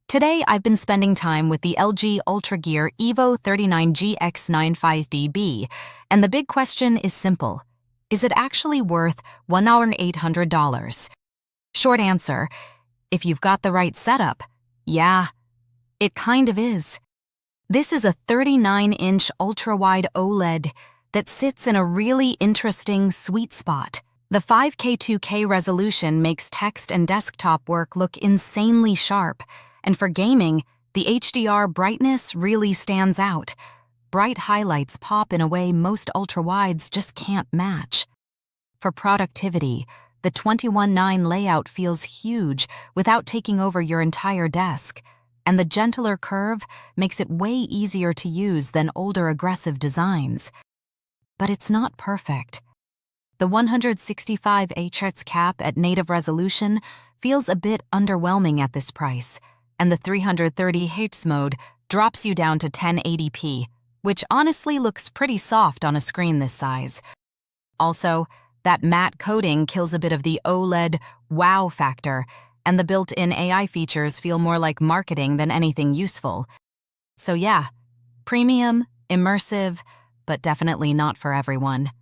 Today, I've been spending time with the LG UltraGear Evo 39GX950B, and the big question is simple. Is it actually worth $1,800? Short answer, if you've got the right setup, yeah, it kind of is. This is a 39-inch ultra-wide OLED that sits in a really interesting sweet spot. The 5K2K resolution makes text and desktop work look insanely sharp, and for gaming, the HDR brightness really stands out. Bright highlights pop in a way most ultra-wides just can't match. For productivity, the 21:9 layout feels huge without taking over your entire desk, and the gentler curve makes it way easier to use than older aggressive designs. But it's not perfect. The 165 Hz cap at native resolution feels a bit underwhelming at this price, and the 330 Hz mode drops you down to 1080p, which honestly looks pretty soft on a screen this size. Also, that matte coating kills a bit of the OLED wow factor, and the built-in AI features feel more like marketing than anything useful. So yeah, premium, immersive, but definitely not for everyone.